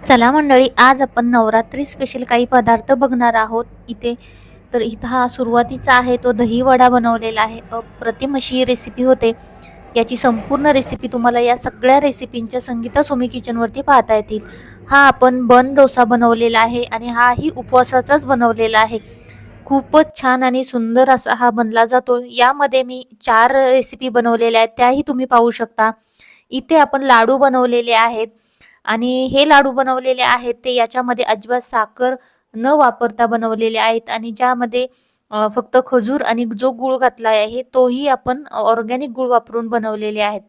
चला मंडळी, आज आपण नवरात्री स्पेशल काही पदार्थ बघणार आहोत इथे. तर इथं हा सुरुवातीचा आहे तो दही वडा बनवलेला आहे. अप्रतिम अशी रेसिपी होते. याची संपूर्ण रेसिपी तुम्हाला या सगळ्या रेसिपींच्या संगीता सोमी किचनवरती पाहता येतील. हा आपण बन डोसा बनवलेला आहे आणि हाही उपवासाचाच बनवलेला आहे. खूपच छान आणि सुंदर असा हा बनला जातो. यामध्ये मी 4 रेसिपी बनवलेल्या आहेत, त्याही तुम्ही पाहू शकता. इथे आपण लाडू बनवलेले आहेत आणि हे लाडू बनवलेले आहेत ते याच्यामध्ये अजिबात साखर न वापरता बनवलेले आहेत आणि ज्यामध्ये फक्त खजूर आणि जो गूळ घातला आहे तोही आपण ऑर्गॅनिक गूळ वापरून बनवलेले आहेत.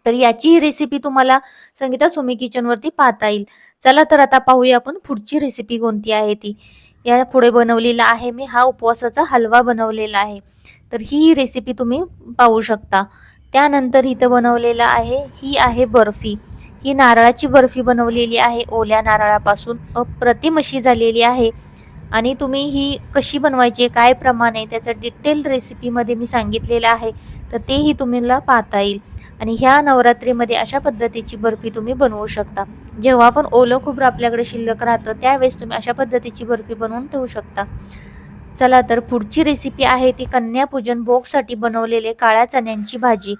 तर याची रेसिपी तुम्हाला संगीता सोमी किचनवरती पाहता येईल. चला तर आता पाहूया आपण पुढची रेसिपी कोणती आहे ती. या पुढे बनवलेला आहे मी हा उपवासाचा हलवा बनवलेला आहे. तर ही रेसिपी तुम्ही पाहू शकता. त्यानंतर इथं बनवलेला आहे ही आहे बर्फी. ही नारळाची बर्फी बनवलेली आहे ओल्या नारळापासून. अप्रतिम अशी झालेली आहे आणि तुम्ही ही कशी बनवायची, काय प्रमाण आहे त्याचं डिटेल रेसिपीमध्ये मी सांगितलेलं आहे. तर तेही तुम्हाला पाहता येईल आणि ह्या नवरात्रीमध्ये अशा पद्धतीची बर्फी तुम्ही बनवू शकता. जेव्हा पण ओलं खोबरं आपल्याकडे शिल्लक राहतं त्यावेळेस तुम्ही अशा पद्धतीची बर्फी बनवून ठेवू शकता. चला तर पुढची रेसिपी आहे ती कन्यापूजन भोगसाठी बनवलेले काळ्या चण्यांची भाजी.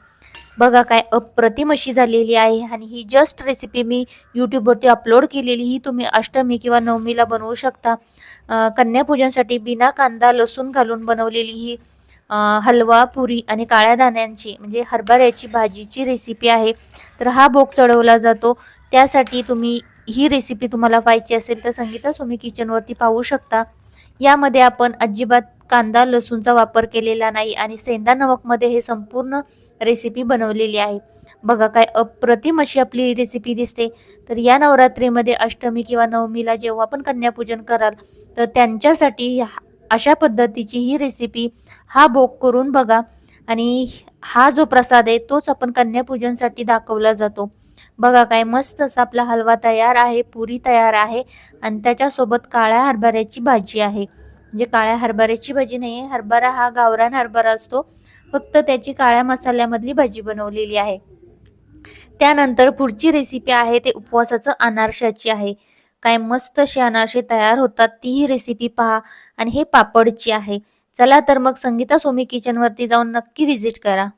बघा काय अप्रतिम अशी झालेली आहे आणि ही जस्ट रेसिपी मी यूट्यूबवरती अपलोड केलेली. ही तुम्ही अष्टमी किंवा नवमीला बनवू शकता. कन्यापूजनसाठी बिना कांदा लसूण घालून बनवलेली ही हलवा पुरी आणि काळ्या दाण्यांची म्हणजे हरभऱ्याची भाजीची रेसिपी आहे. तर हा भोग चढवला जातो. त्यासाठी तुम्ही ही रेसिपी तुम्हाला पाहिजे असेल तर संगीता सोमी किचनवरती पाहू शकता. यामध्ये आपण अजिबात कांदा लसूणचा वापर केलेला नाही आणि सेंधा नमकमध्ये हे संपूर्ण रेसिपी बनवलेली आहे. बघा काय अप्रतिम अशी आपली रेसिपी दिसते. तर या नवरात्रीमध्ये अष्टमी किंवा नवमीला जेव्हा आपण कन्यापूजन कराल तर त्यांच्यासाठी अशा पद्धतीची ही रेसिपी हा भोग करून बघा आणि हा जो प्रसाद आहे तोच आपण कन्यापूजनसाठी दाखवला जातो. बघा काय मस्त असा आपला हलवा तयार आहे, पुरी तयार आहे आणि त्याच्यासोबत काळ्या हरभऱ्याची भाजी आहे. म्हणजे काळ्या हरभऱ्याची भाजी नाही आहे, हरभरा हा गावरान हरभरा असतो. फक्त त्याची काळ्या मसाल्यामधली भाजी बनवलेली आहे. त्यानंतर पुढची रेसिपी आहे ते उपवासाचं अनारशाची आहे. काय मस्त असे अनारसे तयार होतात तीही रेसिपी पहा आणि हे पापडची आहे. चला तर मग संगीता सोमी किचनवरती जाऊन नक्की व्हिजिट करा.